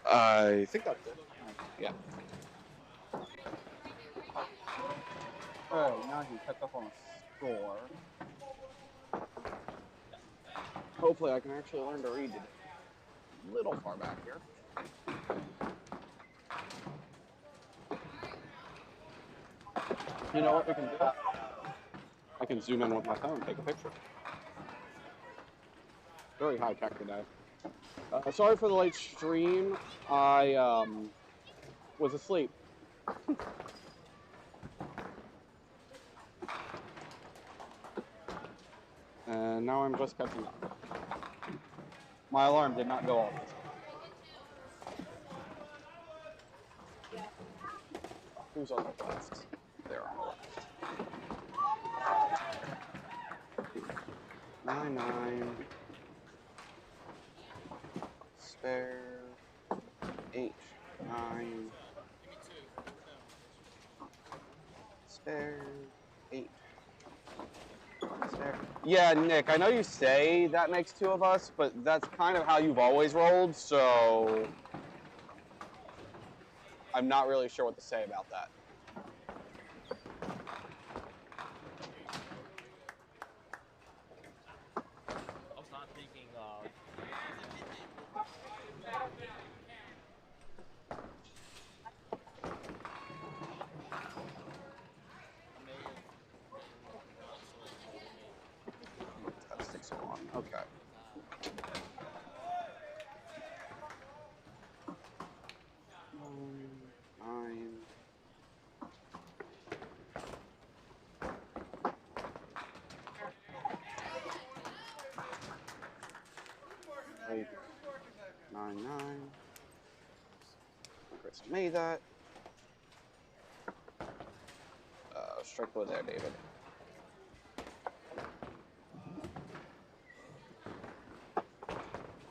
I think that's it. Yeah. Oh, now he catch up on a score. Hopefully I can actually learn to read it a little far back here. You know what we can do? I can zoom in with my phone, take a picture. Very high tech today. Sorry for the late stream. I was asleep. And now I'm just catching up. My alarm did not go off. Who's on the left? They're on the left. 9-9. Spare. 8-9. Spare. 8. Spare. Yeah, Nick, I know you say that makes 2 of us, but that's kind of how you've always rolled, so I'm not really sure what to say about that. I was not thinking That sticks on. Okay. Nine. Eight. 9-9. Chris made that. Strike low there, David.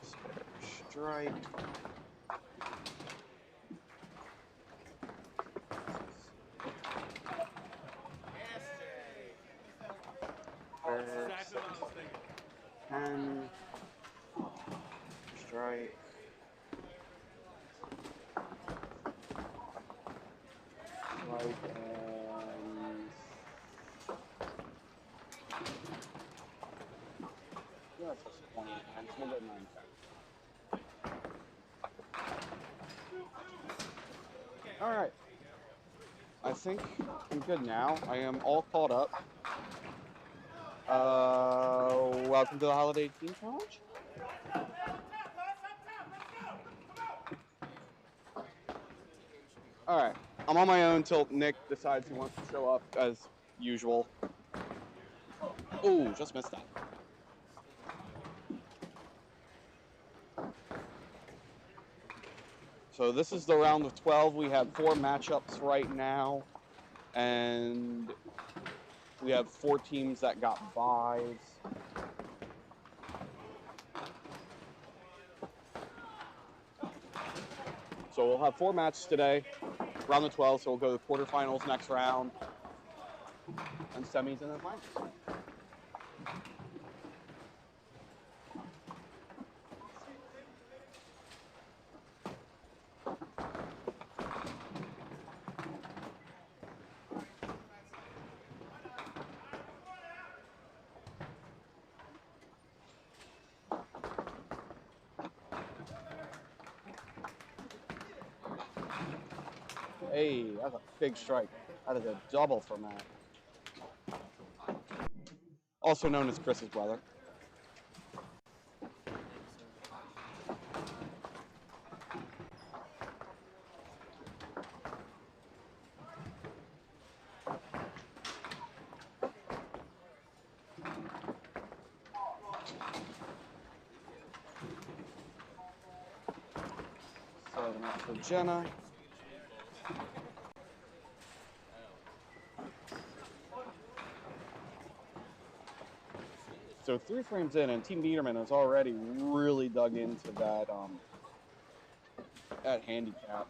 Spare strike. exactly what I was thinking. 10. Strike. Strike and... Yeah, that's just 20. And we'll go 9-10. Alright. I think I'm good now. I am all caught up. Welcome to the Holiday Team Challenge. Alright. I'm on my own till Nick decides he wants to show up as usual. Oh, just missed that. So this is the round of 12. We have 4 matchups right now. And we have 4 teams that got byes. So we'll have 4 matches today. Round of 12, so we'll go to the quarterfinals next round. And semis and then finals. Hey, that's a big strike. That is a double for Matt. Also known as Chris's brother. Seven up for Jenna. So 3 frames in, and Team Biederman has already really dug into that handicap.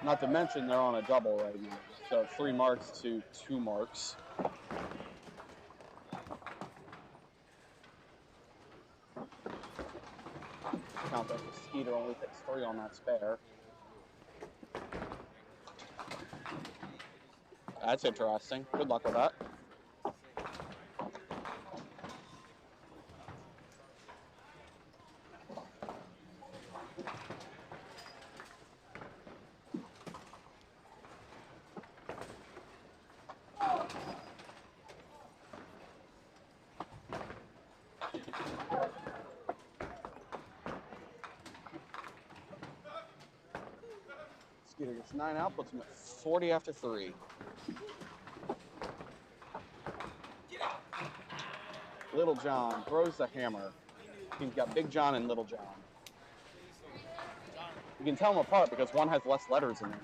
Not to mention they're on a double right now. So 3 marks to 2 marks. count that the Skeeter only takes 3 on that spare. That's interesting. Good luck with that. Skeeter gets 9 out, puts him at 40 after 3. Little John throws the hammer. He's got Big John and Little John. You can tell them apart because one has less letters in it.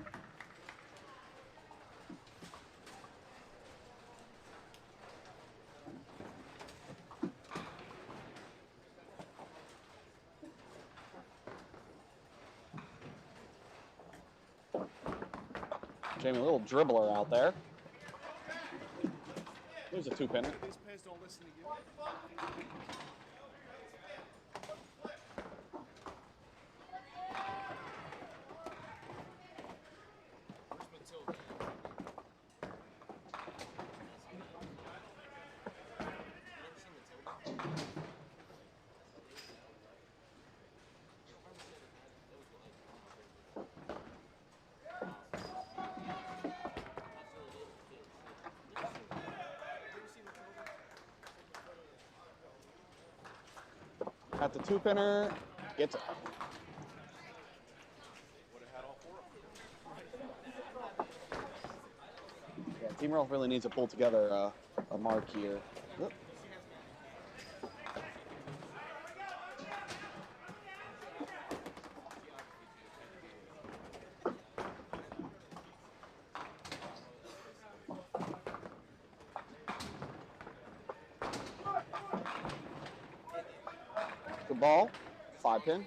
Jamie, a little dribbler out there. Here's a 2-pinner. These pairs don't listen to you. At the 2-pinner, gets it. Yeah, Team Roth really needs to pull together a mark here. Oop. Good ball, 5-pin.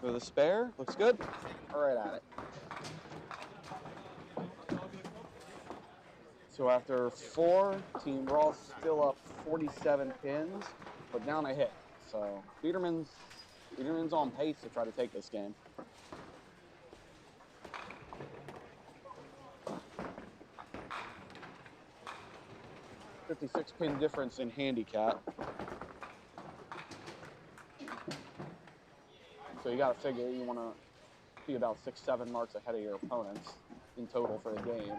For the spare, looks good. Right at it. So after 4, Team Roth still up 47 pins, but down a hit. So Biederman's on pace to try to take this game. $56 pin difference in handicap. So you got to figure you want to be about 6-7 marks ahead of your opponents in total for the game.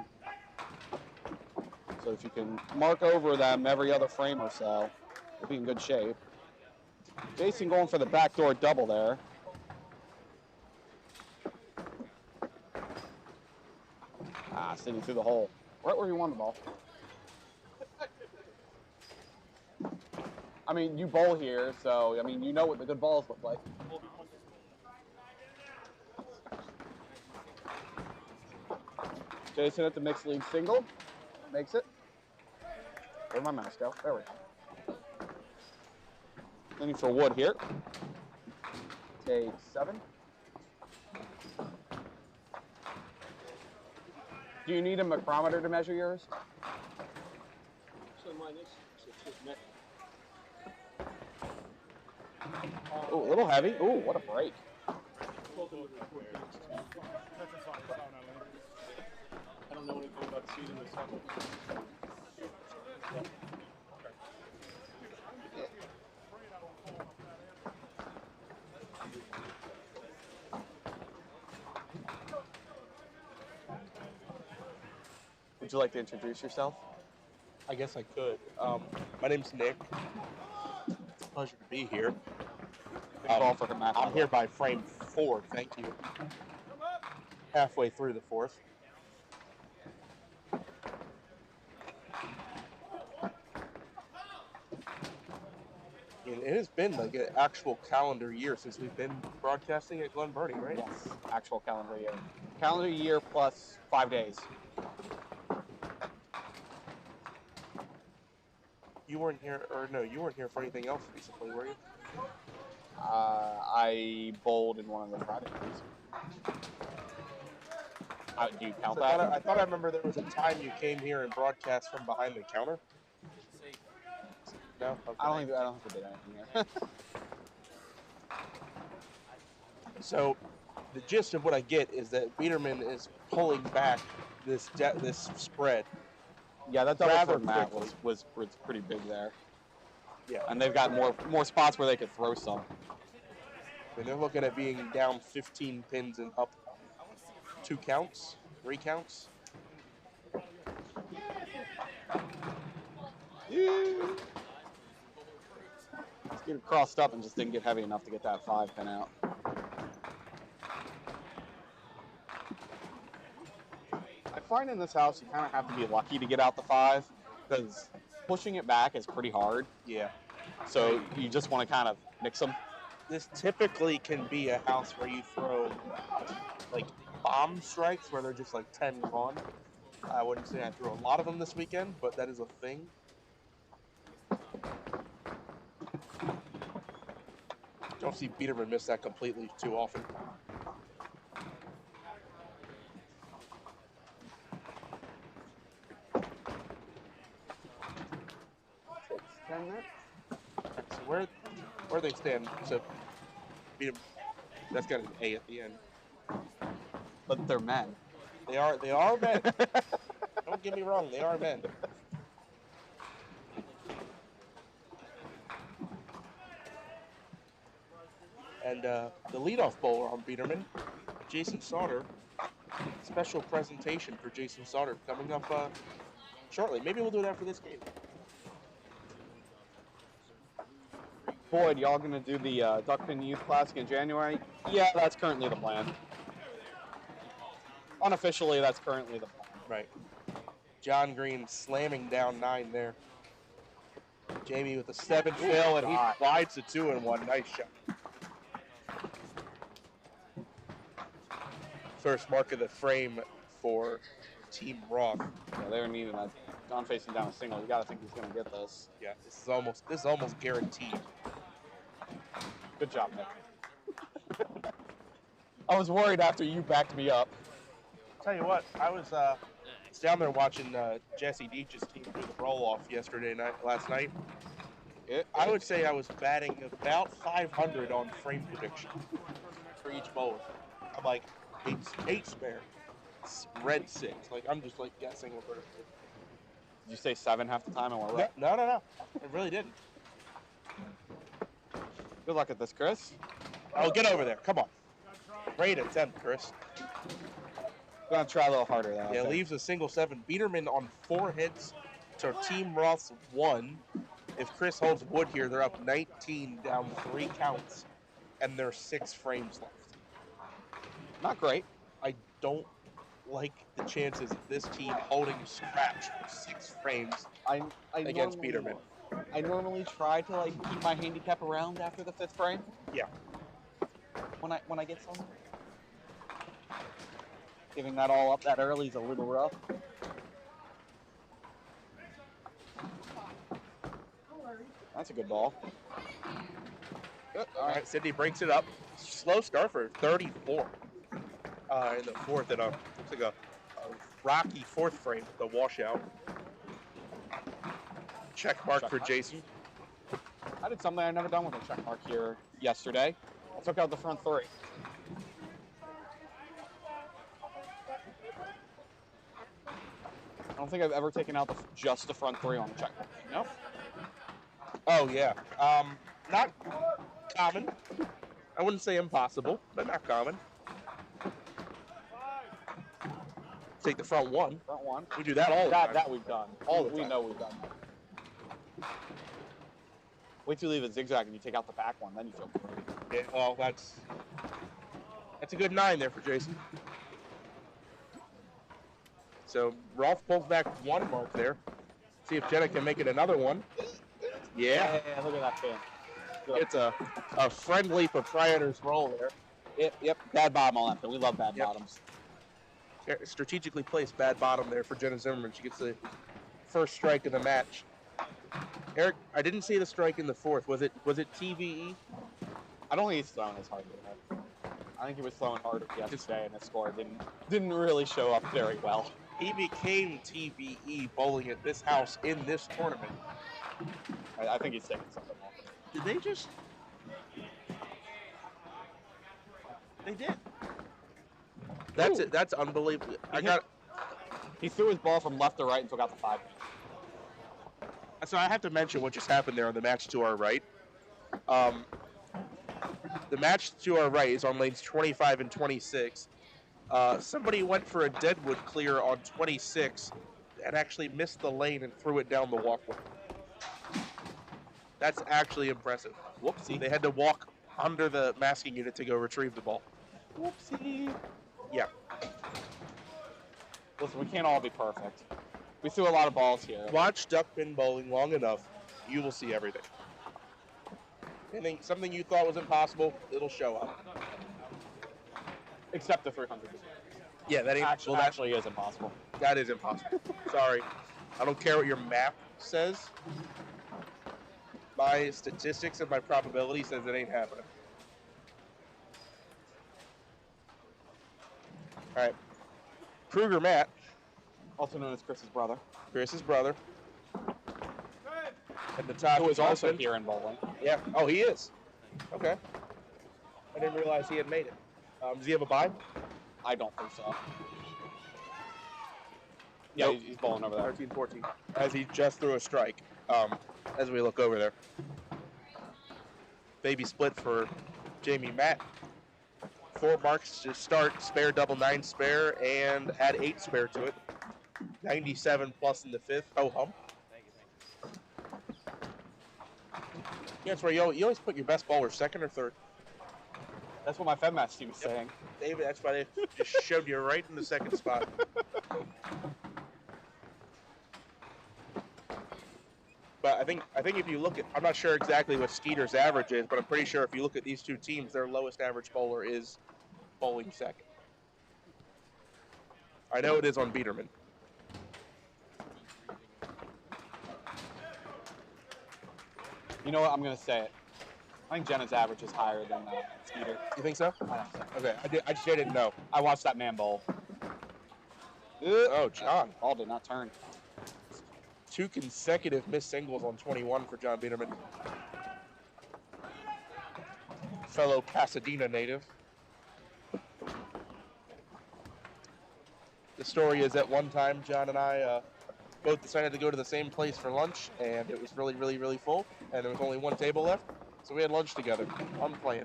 So if you can mark over them every other frame or so, you'll be in good shape. Jason going for the backdoor double there. Sitting through the hole. Right where you want the ball. I mean, you bowl here, so, I mean, you know what the good balls look like. Jason at the mixed league single. Makes it. Where'd my mouse go? There we go. Looking for Wood here. Take 7. Do you need a micrometer to measure yours? Oh, a little heavy. Oh, what a break. I don't know anything about the season this summer. Would you like to introduce yourself? I guess I could. My name's Nick. It's a pleasure to be here. Ball for the match. I'm here by frame 4, thank you. Halfway through the 4th. And it has been like an actual calendar year since we've been broadcasting at Glen, Burnie, right? Yes, actual calendar year. Calendar year plus 5 days. You weren't here, or no, you weren't here for anything else recently, were you? I bowled in one of the Friday nights. Do you count So that? I thought I remember there was a time you came here and broadcast from behind the counter. No, okay. I don't think we did anything here. So, the gist of what I get is that Biederman is pulling back this spread. Yeah, that double Rather for Matt quickly. was pretty big there. Yeah, And they've got more spots where they could throw some. and they're looking at being down 15 pins and up 2 counts, 3 counts. It crossed up and just didn't get heavy enough to get that 5 pin out. I find in this house you kind of have to be lucky to get out the 5 because pushing it back is pretty hard. Yeah. So you just want to kind of mix them. This typically can be a house where you throw like bomb strikes where they're just like 10 gone. I wouldn't say I threw a lot of them this weekend, but that is a thing. Don't see Biederman miss that completely too often. So where they stand? So Biederman, that's got an A at the end. But they're men. They are men. Don't get me wrong, they are men. And the leadoff bowler on Biederman, Jason Sauter. Special presentation for Jason Sauter coming up shortly. Maybe we'll do it after this game. Boyd, y'all gonna do the Duckpin Youth Classic in January? Yeah, that's currently the plan. Unofficially, that's currently the plan. Right. John Green slamming down 9 there. Jamie with a 7 fill, and he slides a 2-1. Nice shot. First mark of the frame for Team Roth. Yeah, they're needing that. John facing down a single. You gotta think he's gonna get this. Yeah, this is almost guaranteed. Good job, Nick. I was worried after you backed me up. Tell you what, I was down there watching Jesse Deach's team do the roll-off last night. I would say I was batting about 500 on frame prediction for each bowler. I'm like, 8 spare, red 6. Like, I'm just like guessing what we're. Did you say 7 half the time and we're right? No. I really didn't. Good luck at this, Chris. Oh, get over there. Come on. Great attempt, Chris. Gonna try a little harder though. Yeah, leaves a single 7. Biederman on 4 hits to Team Roth's 1. If Chris holds wood here, they're up 19 down 3 counts, and there's 6 frames left. Not great. I don't like the chances of this team holding scratch for 6 frames against Biederman. I normally try to keep my handicap around after the 5th frame. Yeah. When I get some. Giving that all up that early is a little rough. That's a good ball. Good. All right, Sydney breaks it up. Slow start for 34 in the 4th. And looks like a rocky 4th frame, the washout. Check mark for Jason. I did something I've never done with a check mark here yesterday. I took out the front 3. I don't think I've ever taken out just the front 3 on a check mark. Nope. Oh, yeah. Not common. I wouldn't say impossible, but not common. Take the front 1. Front 1. We do that all the time. That we've done. We know we've done. Wait till you leave a zigzag and you take out the back 1, then you feel great. Yeah, well, that's a good 9 there for Jason. So Roth pulls back 1 mark there. See if Jenna can make it another 1. Yeah. Look at that pin. It's a friendly proprietor's roll there. Yep. Bad bottom on that pin. We love bad bottoms. Strategically placed bad bottom there for Jenna Zimmerman. She gets the first strike of the match. Eric, I didn't see the strike in the fourth. Was it TVE? I don't think he's throwing as hard today. I think he was throwing harder yesterday, and his score didn't really show up very well. He became TVE bowling at this house in this tournament. I think he's taking something off. Did they just? They did. That's it. That's unbelievable. He threw his ball from left to right and took out the 5. So I have to mention what just happened there on the match to our right. The match to our right is on lanes 25 and 26. Somebody went for a deadwood clear on 26 and actually missed the lane and threw it down the walkway. That's actually impressive. Whoopsie. They had to walk under the masking unit to go retrieve the ball. Whoopsie. Yeah. Listen, we can't all be perfect. We threw a lot of balls here. Watch duck pin bowling long enough, you will see everything. Something you thought was impossible, it'll show up. Except the 300. Yeah, that ain't actually is impossible. That is impossible. Sorry. I don't care what your map says. My statistics and my probability says it ain't happening. All right. Kruger Matt, Also known as Chris's brother. Chris's brother. At the top. Who is also here in bowling. Yeah. Oh, he is. Okay. I didn't realize he had made it. Does he have a bye? I don't think so. Yeah, Nope. he's bowling over there. 13-14. As he just threw a strike. As we look over there. Baby split for Jamie Matt. 4 marks to start, spare double 9 spare, and add 8 spare to it. 97 plus in the 5th. Oh, hum. Yeah, that's where you always put your best bowler second or third. That's what my Fed match team is saying. David, that's why they just showed you right in the second spot. But I think if you look at, I'm not sure exactly what Skeeter's average is, but I'm pretty sure if you look at these two teams, their lowest average bowler is bowling second. I know it is on Biederman. You know what? I'm going to say it. I think Jenna's average is higher than Skeeter. You think so? I don't think so. Okay, I just didn't know. I watched that man bowl. Oh, John. Ball did not turn. 2 consecutive missed singles on 21 for John Biederman. Fellow Pasadena native. The story is at one time, John and I both decided to go to the same place for lunch, and it was really, really, really full, and there was only one table left, so we had lunch together on the plane.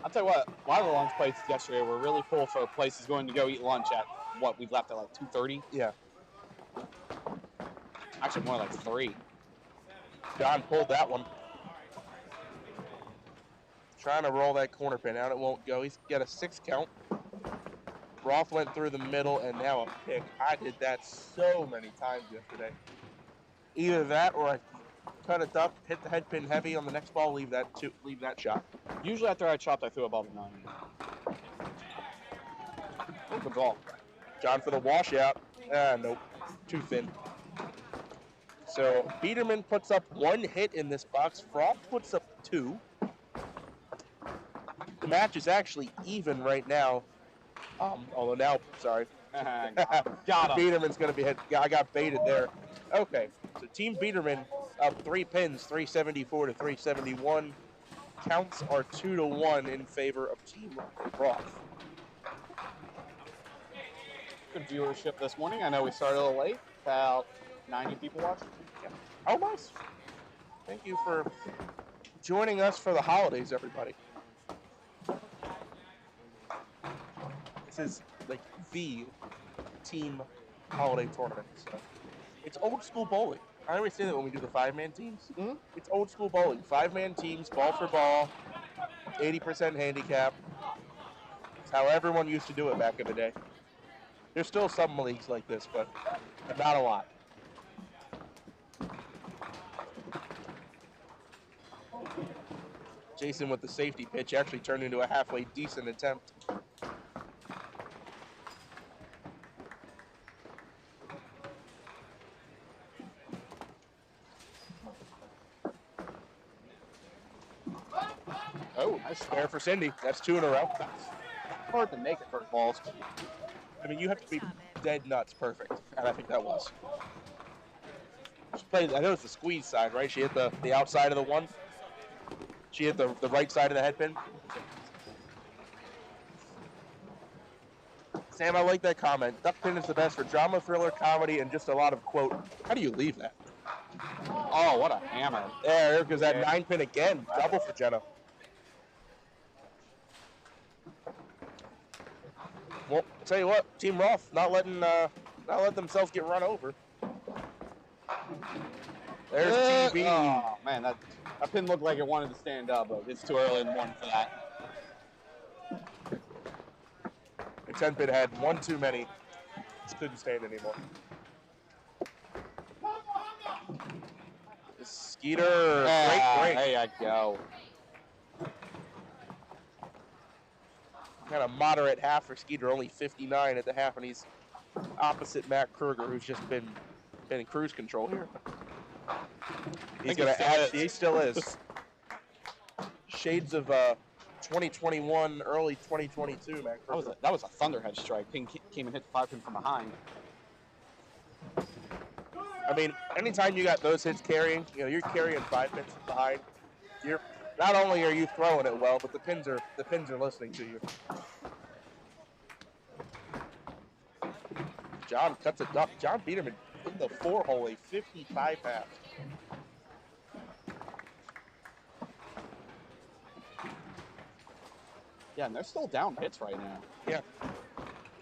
I'll tell you what, a lot of the lunch plates yesterday were really full for places going to go eat lunch at, what, we left at like 2:30? Yeah. Actually, more like 3. John pulled that one. Trying to roll that corner pin out. It won't go. He's got a 6 count. Roth went through the middle, and now a pick. I did that so many times yesterday. Either that or I cut a duck, hit the head pin heavy on the next ball, leave that shot. Usually after I chopped, I threw above the 9. Oh, good ball. John for the washout. Nope. Too thin. So Biederman puts up 1 hit in this box. Roth puts up 2. The match is actually even right now. Although now, sorry. Got him. Biederman's going to be hit. I got baited there. Okay. So Team Biederman up 3 pins, 374 to 371. Counts are 2-1 in favor of Team Roth. Good viewership this morning. I know we started a little late. About 90 people watching. Yeah. Oh, nice. Thank you for joining us for the holidays, everybody. This is like the team holiday tournament. So it's old school bowling. I always say that when we do the 5-man teams. Mm-hmm. It's old school bowling. 5-man teams, ball for ball, 80% handicap. It's how everyone used to do it back in the day. There's still some leagues like this, but not a lot. Jason with the safety pitch actually turned into a halfway decent attempt. Oh, nice Spare for Cindy. That's 2 in a row. hard to make it for balls. I mean, you have to be dead nuts perfect, and I think that was. She played, I know it's the squeeze side, right? She hit the outside of the one. She hit the right side of the head pin. Sam, I like that comment. Duck pin is the best for drama, thriller, comedy, and just a lot of, quote, how do you leave that? Oh, what a hammer. There goes that 9 pin again. Double for Jenna. Well, I'll tell you what, Team Roth not letting themselves get run over. There's TV. Oh, man, that pin looked like it wanted to stand up, but it's too early in the morning for that. The 10 pin had one too many. Just couldn't stand anymore. Skeeter, great. There you go. Kind of moderate half for Skeeter, only 59 at the half, and he's opposite Matt Kruger, who's just been in cruise control here. He's going to add. He still is. Shades of 2021, early 2022, Matt Kruger. That was a thunderhead strike. Pin came and hit the 5 pin from behind. I mean, anytime you got those hits carrying, you're carrying 5 pins from behind. You're not only are you throwing it well, but the pins are listening to you. John cuts a duck. John Biederman in the 4-hole, a 55 half. Yeah, and they're still down hits right now. Yeah.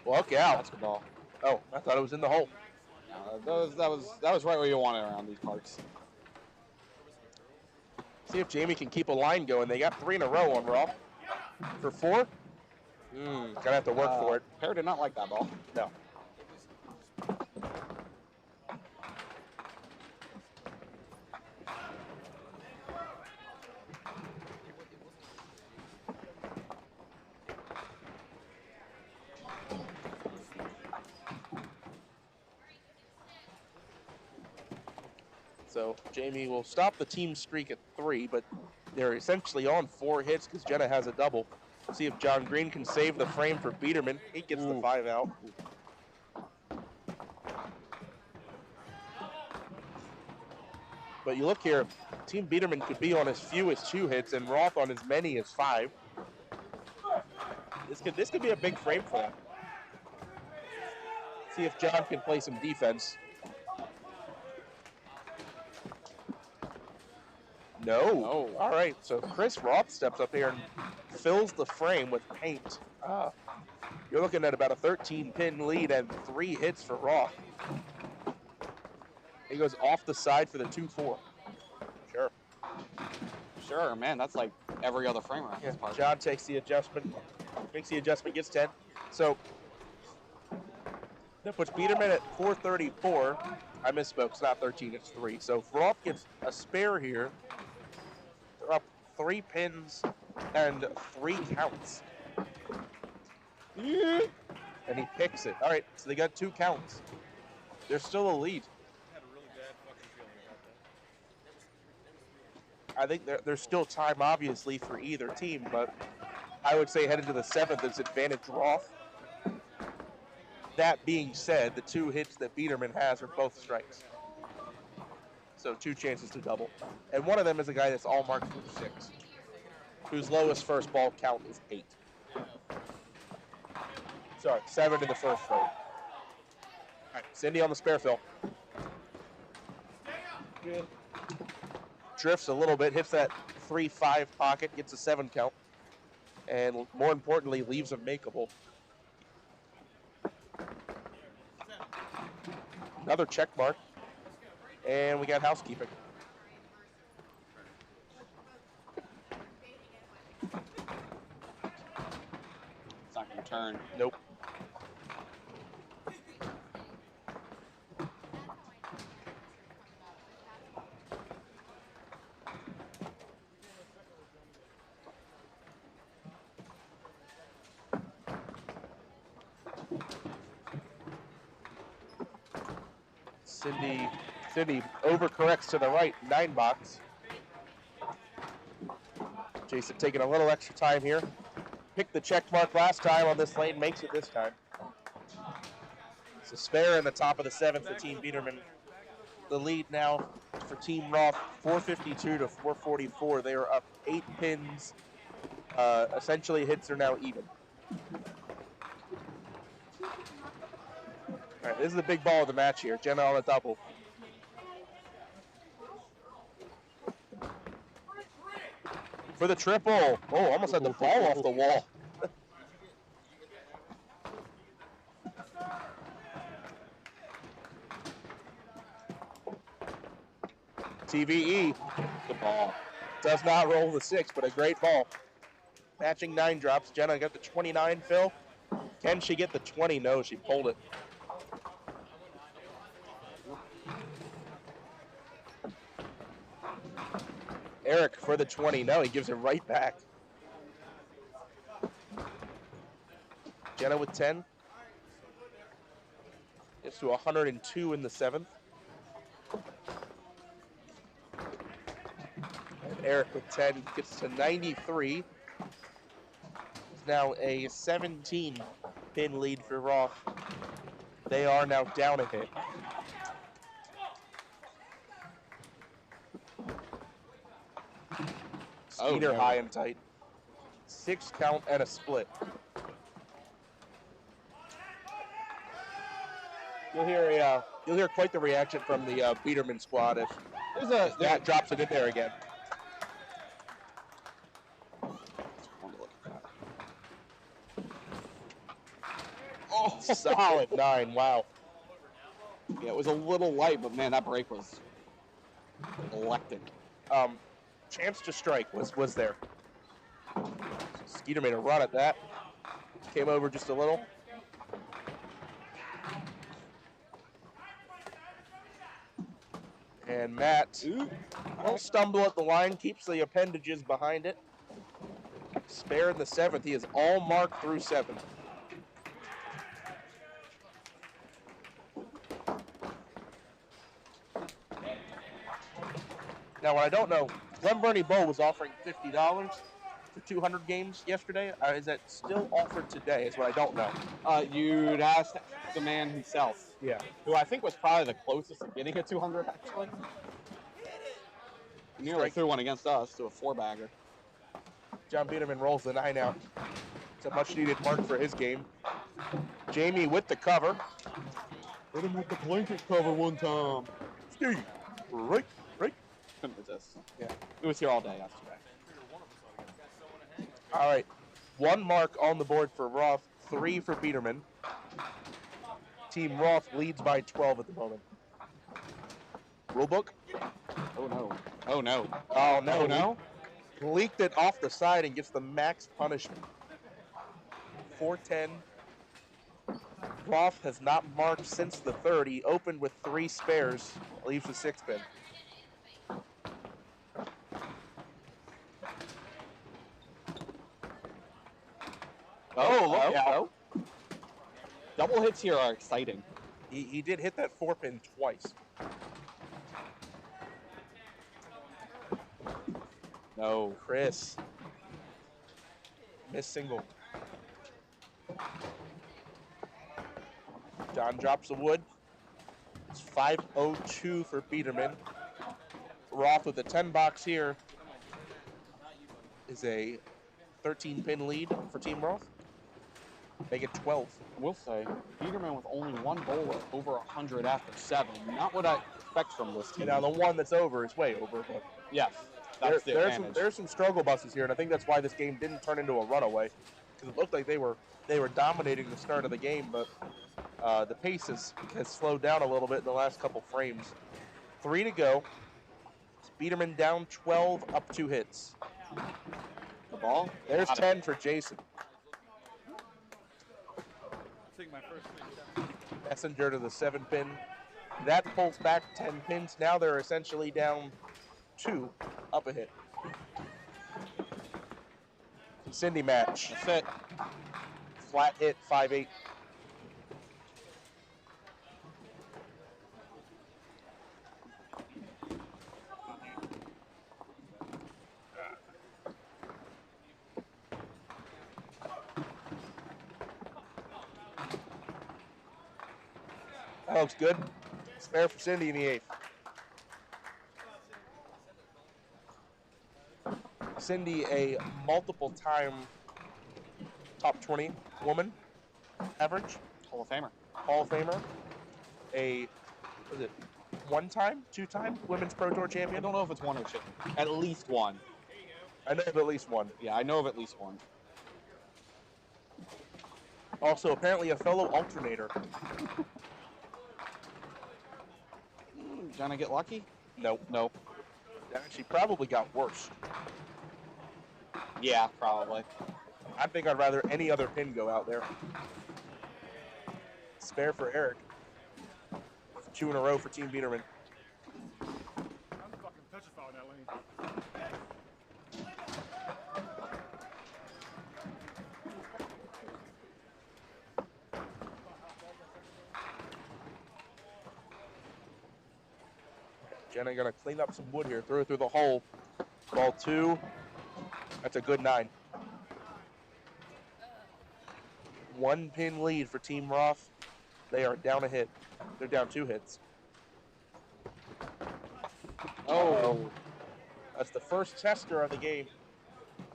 Well, look out. That's the ball. Oh, I thought it was in the hole. No, that was right where you want it around these parts. See if Jamie can keep a line going. They got 3 in a row on Roth. For 4? Gonna have to work for it. Pear did not like that ball. No. So Jamie will stop the team streak at 3, but they're essentially on 4 hits because Jenna has a double. See if John Green can save the frame for Biederman. He gets the 5 out. But you look here, Team Biederman could be on as few as 2 hits and Roth on as many as 5. This could be a big frame for them. See if John can play some defense. No. All right, so Chris Roth steps up here and fills the frame with paint. You're looking at about a 13-pin lead and 3 hits for Roth. He goes off the side for the 2-4. Sure, man, that's like every other frame around this part. John takes the adjustment, makes the adjustment, gets 10. So that puts Biederman at 434. I misspoke, it's not 13, it's 3. So Roth gets a spare here. They're up 3 pins and 3 counts. And he picks it. All right, so they got 2 counts. There's still a lead. I had a really bad fucking feeling about that. I think there's still time, obviously, for either team, but I would say headed to the 7th, it's advantage Roth. That being said, the 2 hits that Biederman has are both strikes. So 2 chances to double. And one of them is a guy that's all marked for 6, whose lowest first ball count is 8. Sorry, 7 in the first frame. All right, Cindy on the spare fill. Good. Drifts a little bit, hits that 3-5 pocket, gets a 7 count, and more importantly, leaves a makeable. Another check mark, and we got housekeeping. It's not going to turn. Nope. Cindy overcorrects to the right, 9 box. Jason taking a little extra time here. Picked the check mark last time on this lane, makes it this time. It's a spare in the top of the 7th for Team Biederman. The lead now for Team Roth, 452 to 444. They are up 8 pins. Essentially, hits are now even. All right, this is the big ball of the match here. Jenna on a double. For the triple. Oh, almost had the ball off the wall. TVE. The ball. Does not roll the 6, but a great ball. Matching 9 drops. Jenna got the 29 fill. Can she get the 20? No, she pulled it. Eric for the 20. No, he gives it right back. Jenna with 10. Gets to 102 in the 7th. And Eric with 10 gets to 93. It's now a 17 pin lead for Roth. They are now down a hit. Skeeter high and tight. 6 count and a split. You'll hear quite the reaction from the Biederman squad if that drops it in there again. Oh, solid 9! Wow. Yeah, it was a little light, but man, that break was electing. Chance to strike was there. Skeeter made a run at that. Came over just a little. And Matt will stumble at the line, keeps the appendages behind it. Spare in the 7th. He is all marked through 7. Now, what I don't know, Glen Burnie Bowl was offering $50 for 200 games yesterday. Is that still offered today? Is what I don't know. You'd ask the man himself. Yeah. Who I think was probably the closest to getting a 200, actually. He nearly threw one against us to a 4-bagger. John Biederman rolls the 9 out. It's a much-needed mark for his game. Jamie with the cover. Hit him with the blanket cover one time. Steve, right. Couldn't resist. Yeah. It was here all day yesterday. All right. 1 mark on the board for Roth, 3 for Biederman. Team Roth leads by 12 at the moment. Rulebook? Oh, no. Oh, no. Oh, no. Oh, no? Leaked it off the side and gets the max punishment. 410. Roth has not marked since the 3rd. He opened with 3 spares. Leaves the 6 pin. Oh, look out. Double hits here are exciting. He did hit that 4 pin twice. No. Chris. Missed single. John drops the wood. It's 502 for Biederman. Roth with a 10 box here is a 13 pin lead for Team Roth. Make it 12. I will say, Biederman with only 1 bowler over 100 after 7. Not what I expect from this team. Now the one that's over is way over, but yes, that's the advantage. There's some struggle buses here, and I think that's why this game didn't turn into a runaway, because it looked like they were dominating the start of the game, but the pace has slowed down a little bit in the last couple frames. 3 to go. Biederman down 12, up 2 hits. The ball. There's 10 for Jason. Take my first swing. Messenger to the 7 pin. That pulls back 10 pins. Now they're essentially down 2, up a hit. Cindy match. That's it. Flat hit, 5-8. looks good. Spare for Cindy in the 8th. Cindy, a multiple-time top 20 woman, average. Hall of Famer. Hall of Famer. Was it one-time, two-time Women's Pro Tour I champion? don't know if it's one or two. At least one. I know of at least one. Yeah, I know of at least one. Also, apparently a fellow alternator. Gonna get lucky? Nope. Nope. That actually probably got worse. Yeah, probably. I think I'd rather any other pin go out there. Spare for Eric. 2 in a row for Team Biederman. I'm fucking touch a foul in that lane. Jenna gonna clean up some wood here, throw it through the hole. Ball 2. That's a good 9. 1 pin lead for Team Roth. They are down a hit. They're down 2 hits. Oh, that's the first tester of the game.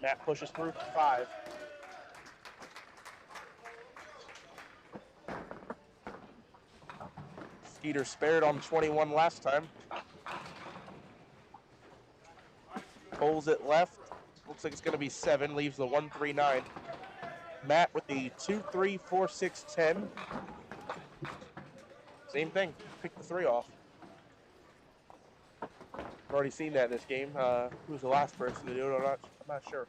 Matt pushes through for 5. Skeeter spared on 21 last time. Pulls it left. Looks like it's going to be 7. Leaves the 1-3-9. Matt with the 2-3-4-6-10. Same thing. Pick the 3 off. I've already seen that in this game. Who's the last person to do it? I'm not sure.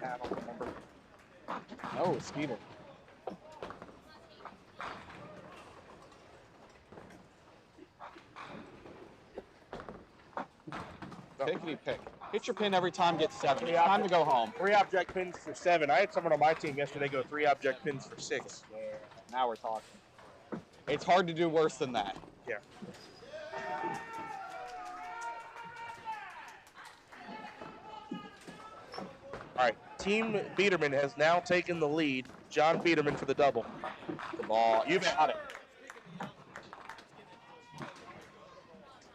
I don't remember. Oh, Skeeter. Pickety pick. Hit your pin every time, get 7. It's time to go home. 3 object pins for 7. I had someone on my team yesterday go 3 object pins for 6. Yeah, now we're talking. It's hard to do worse than that. Yeah. All right, Team Biederman has now taken the lead. John Biederman for the double. The ball. You've got it.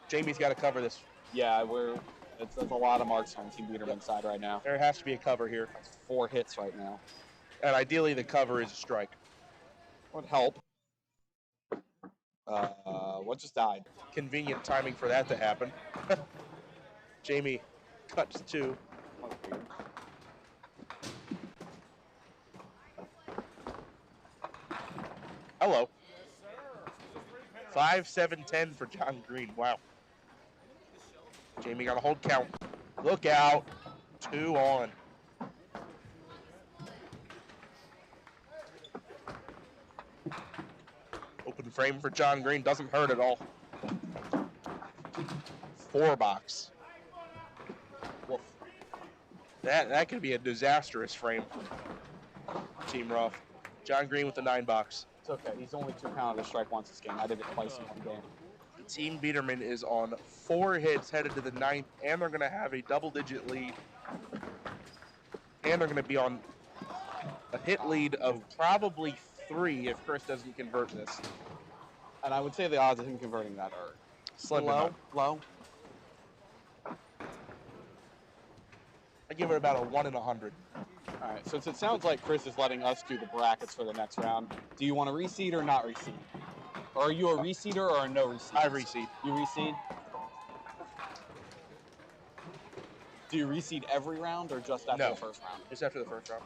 Jamie's got to cover this. Yeah, there's a lot of marks on Team Biederman's side right now. There has to be a cover here. That's 4 hits right now. And ideally, the cover is a strike. Would help. What just died? Convenient timing for that to happen. Jamie cuts 2. Hello. 5-7-10 for John Green. Wow. Jamie got a hold count. Look out. 2 on. Open frame for John Green. Doesn't hurt at all. 4 box. Woof. That could be a disastrous frame. Team Roth. John Green with the 9 box. It's okay. He's only 2 counted a strike once this game. I did it twice in one game. Team Biederman is on 4 hits headed to the 9th, and they're going to have a double-digit lead. And they're going to be on a hit lead of probably 3 if Chris doesn't convert this. And I would say the odds of him converting that are Slim low. Low. I give it about a 1 in 100. All right. Since it sounds like Chris is letting us do the brackets for the next round, do you want to reseed or not reseed? Or are you a reseeder or a no reseed? I reseed. You reseed? Do you reseed every round or just after the first round? Just after the first round.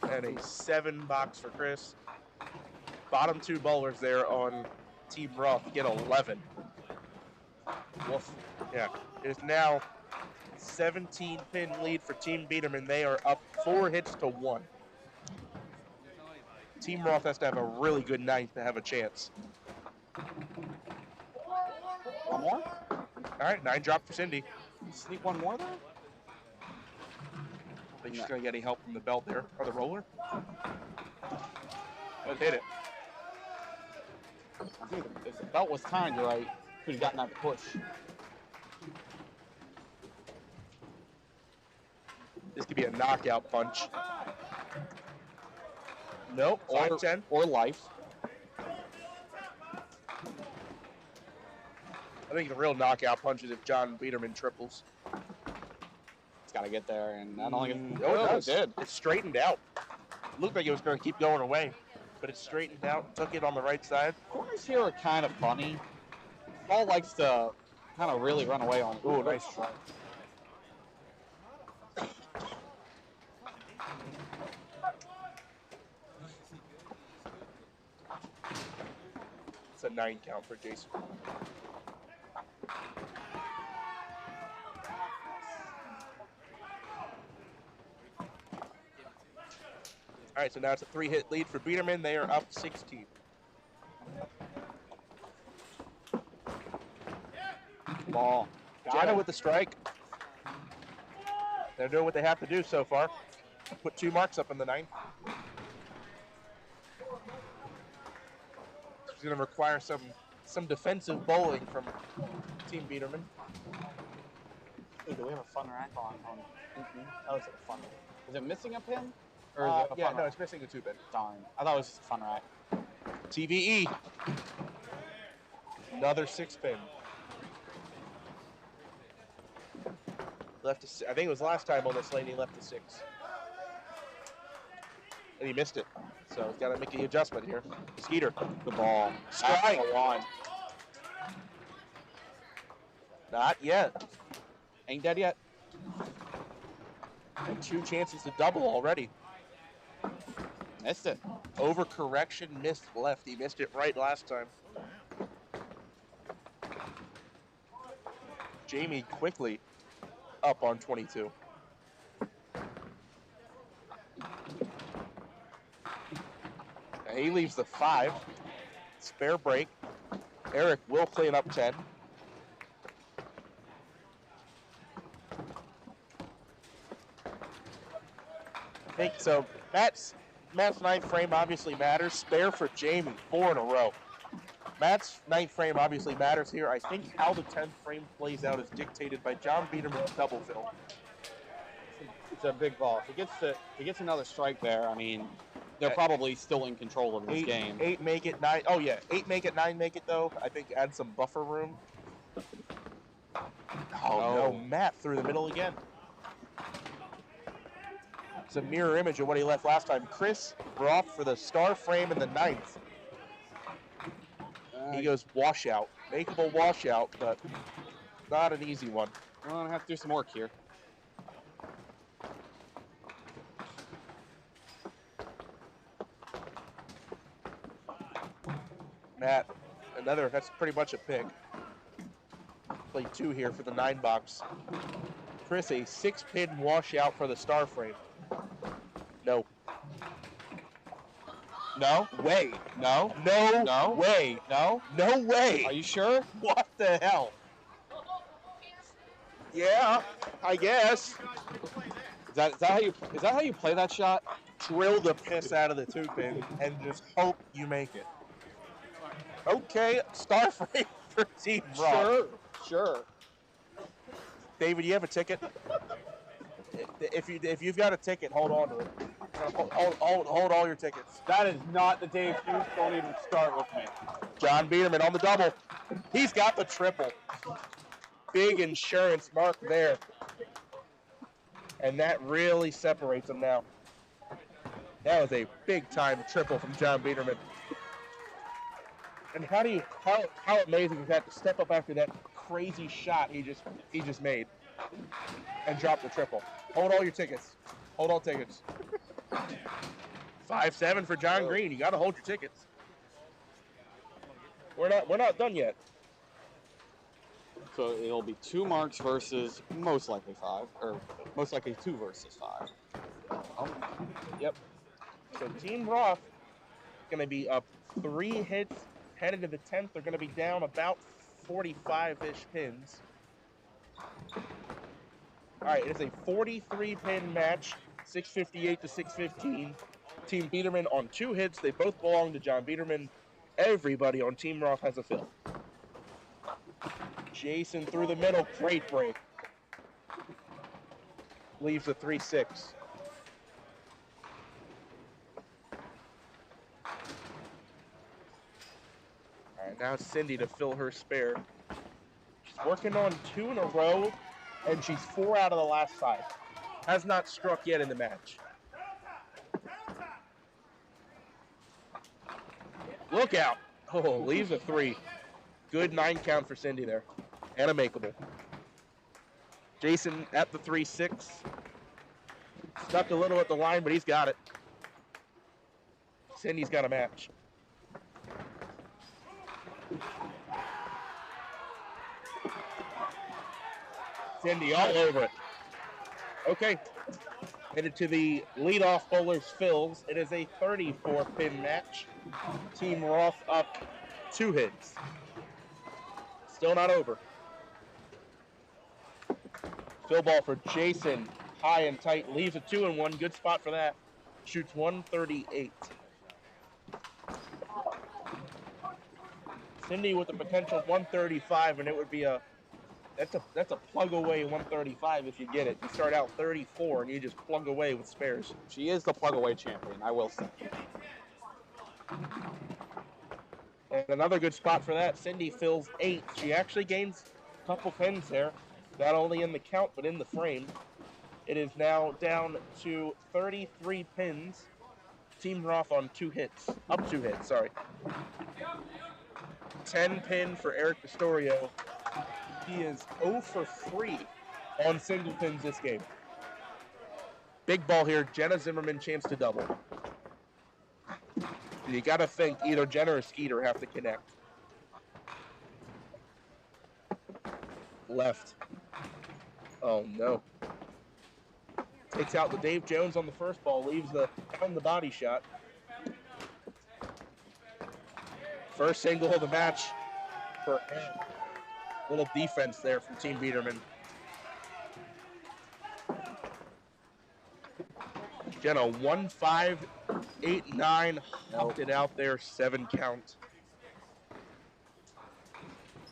And a 7 box for Chris. Bottom 2 bowlers there on Team Roth get 11. Woof. Yeah. It is now 17 pin lead for Team Biederman. They are up 4 hits to 1. Team Roth has to have a really good night to have a chance. One more? All right, 9 drop for Cindy. Sneak one more there? I think she's going to get any help from the belt there. Or the roller. Let's hit it. Dude, if the belt was timed right, Could have gotten that push. This could be a knockout punch. Nope, 5-10. Or life. I think the real knockout punch is if John Biederman triples. It's got to get there, and I don't think it does. It did. It's straightened out. Looked like it was going to keep going away, but it straightened out, took it on the right side. Corners here are kind of funny. Paul likes to kind of really run away on. Ooh, nice try. It's a 9 count for Jason. All right, so now it's a 3-hit lead for Biederman. They are up 16. Ball. Jenna with the strike. They're doing what they have to do so far. Put 2 marks up in the 9th. It's going to require some defensive bowling from Team Biederman. Ooh, do we have a fun rack on? That was a fun. Is it missing a pin? Or is it a yeah, fun no, rack? it's missing a 2-pin. Darn. I thought it was just a fun rack. TVE. Another 6-pin. Left I think it was last time on this lane he left a 6. And he missed it. So he's got to make the adjustment here. Skeeter. The ball. Strike. After 1. Not yet. Ain't dead yet. And 2 chances to double already. Missed it. Overcorrection, missed left. He missed it right last time. Jamie quickly up on 22. And he leaves the 5. Spare break. Eric will clean up 10. I think so. Matt's 9th frame obviously matters. Spare for Jamie, 4 in a row. Matt's 9th frame obviously matters here. I think how the 10th frame plays out is dictated by John Biederman's double fill. It's a big ball. If he gets another strike there, I mean, they're probably still in control of this game. 8 make it, 9. Oh yeah, 8 make it, 9 make it though. I think add some buffer room. Oh no, Matt through the middle again. It's a mirror image of what he left last time. Chris Roth for the star frame in the 9th. He goes washout. Makeable washout, but not an easy one. Well, I'm going to have to do some work here. Matt, that's pretty much a pick. Play 2 here for the 9 box. Chris, a 6-pin washout for the star frame. No. No? Way. No? No. No? Way. No? No way. Are you sure? What the hell? Yeah, I guess. Is that how you play that shot? Drill the piss out of the 2-pin and just hope you make it. Okay, star frame for Team Roth. Sure. David, you have a ticket? If you've got a ticket, hold on to it. Hold all your tickets. That is not the Dave Hughes. Don't even start with me. John Biederman on the double. He's got the triple. Big insurance mark there. And that really separates him now. That was a big-time triple from John Biederman. And how amazing is that to step up after that crazy shot he just made and drop the triple. Hold all your tickets. Hold all tickets. 5-7 for John Green. You got to hold your tickets. We're not done yet. So it'll be 2 marks versus most likely 5, or most likely 2 versus 5. Oh. Yep. So Team Roth going to be up 3 hits headed to the 10th. They're going to be down about 45-ish pins. All right, it's a 43-pin match, 658 to 615. Team Biederman on 2 hits. They both belong to John Biederman. Everybody on Team Roth has a fill. Jason through the middle, great break. Leaves a 3-6. All right, now Cindy to fill her spare. She's working on 2 in a row, and she's 4 out of the last 5. Has not struck yet in the match. Look out. Oh, leaves a 3. Good 9 count for Cindy there. And a makeable. Jason at the 3-6. Stuck a little at the line, but he's got it. Cindy's got a match. Cindy all over it. Okay. Headed to the leadoff bowler's fills. It is a 34-pin match. Team Roth up 2 hits. Still not over. Fill ball for Jason. High and tight. Leaves a 2-1. Good spot for that. Shoots 138. Cindy with the potential 135, and it would be that's a plug away 135 if you get it. You start out 34 and you just plug away with spares. She is the plug away champion, I will say. And another good spot for that. Cindy fills 8. She actually gains a couple pins there, not only in the count but in the frame. It is now down to 33 pins. Team Roth on 2 hits. Up 2 hits, sorry. 10 pin for Eric Pistorio. He is 0 for 3 on single pins this game. Big ball here. Jenna Zimmerman chance to double. You got to think either Jenna or Skeeter have to connect. Left. Oh, no. Takes out the Dave Jones on the first ball. Leaves the on the body shot. First single of the match for little defense there from Team Biederman. Jenna 1-5, 8-9, hopped it out there, 7 count.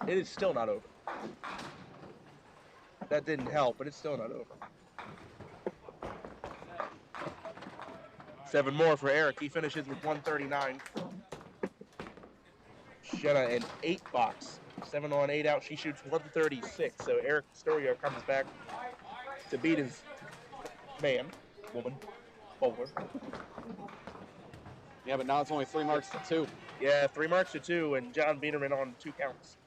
It is still not over. That didn't help, but it's still not over. 7 more for Eric. He finishes with 139. Jenna an 8 box. 7 on 8 out. She shoots 136. So Eric Pistorio comes back to beat his woman, bowler. Yeah, but now it's only 3 marks to 2. Yeah, 3 marks to 2, and John Biederman on 2 counts.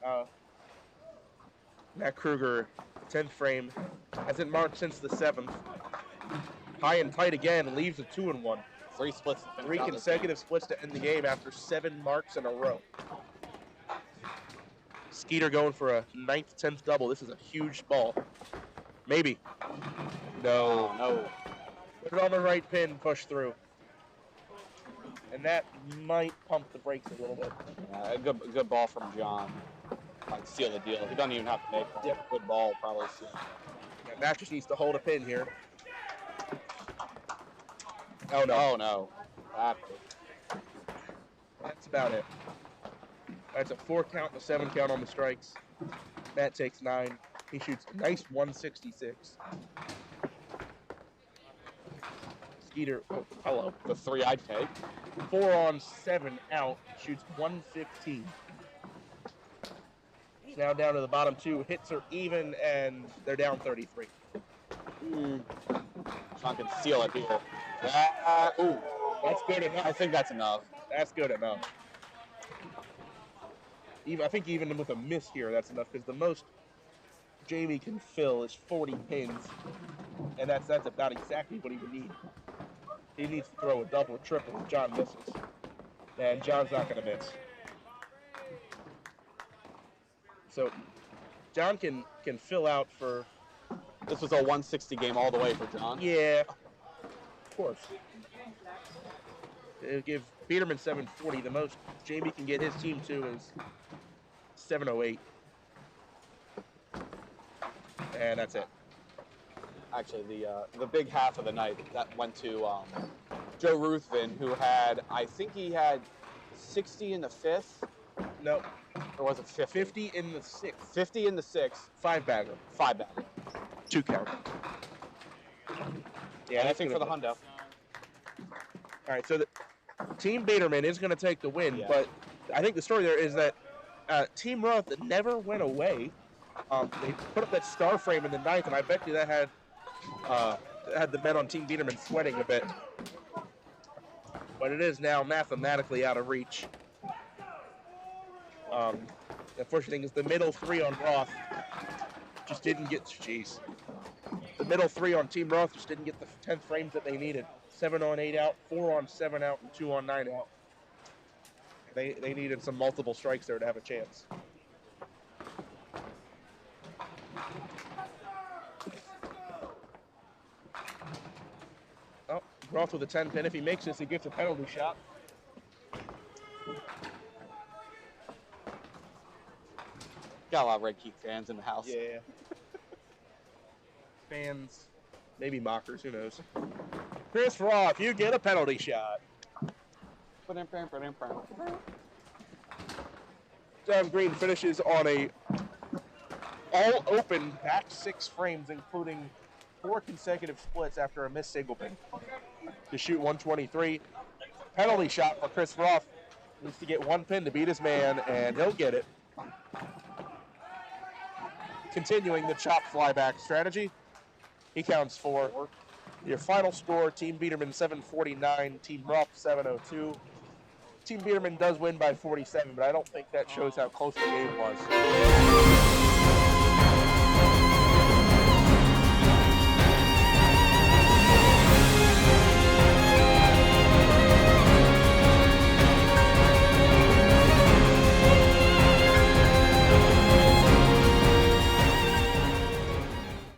Matt Kruger, 10th frame, hasn't marked since the 7th. High and tight again, leaves a 2-1. 3 splits. 3 consecutive splits to end the game after 7 marks in a row. Skeeter going for a 9th, 10th double. This is a huge ball. Maybe. No. No. Put it on the right pin, push through. And that might pump the brakes a little bit. A good ball from John. Like, seal the deal. He doesn't even have to make one. Yep. Good ball, probably. Yeah, Matt just needs to hold a pin here. Oh, no. Oh, no. That's about it. That's a 4 count and a 7 count on the strikes. Matt takes 9. He shoots a nice 166. Skeeter, oh, hello. The 3 I'd take. 4 on 7 out. Shoots 115. He's now down to the bottom 2. Hits are even, and they're down 33. Sean can seal it here. Ooh. That's good enough. I think that's enough. That's good enough. I think even with a miss here, that's enough, because the most Jamie can fill is 40 pins, and that's about exactly what he would need. He needs to throw a double or triple if John misses, and John's not going to miss. So John can fill out for... This was a 160 game all the way for John. Yeah, of course. It'll give Biederman 740. The most Jamie can get his team to is 708. And that's it. Actually, the big half of the night, that went to Joe Ruthven, who had, I think he had 60 in the 5th. No, Or was it 50? 50 in the 6. 50 in the 6. 5-bagger. 5-bagger. 2 count. Yeah, anything for the hundo. All right, so the Team Biederman is going to take the win, but I think the story there is that Team Roth never went away. They put up that star frame in the 9th, and I bet you that had the men on Team Biederman sweating a bit. But it is now mathematically out of reach. The unfortunate thing is the middle 3 on Roth just didn't get, the middle 3 on Team Roth just didn't get the 10th frames that they needed. 7 on 8 out, 4 on 7 out, and 2 on 9 out. They needed some multiple strikes there to have a chance. Oh, Roth with a 10 pin. If he makes this, he gets a penalty shot. Got a lot of Red Keep fans in the house. Yeah. Fans, maybe mockers, who knows. Chris Roth, you get a penalty shot. John Green finishes on a all-open back 6 frames, including 4 consecutive splits after a missed single pin to shoot 123. Penalty shot for Chris Roth. Needs to get 1 pin to beat his man, and he'll get it. Continuing the chop flyback strategy. He counts 4. Your final score, Team Biederman 749, Team Roth 702. Team Biederman does win by 47, but I don't think that shows how close the game was.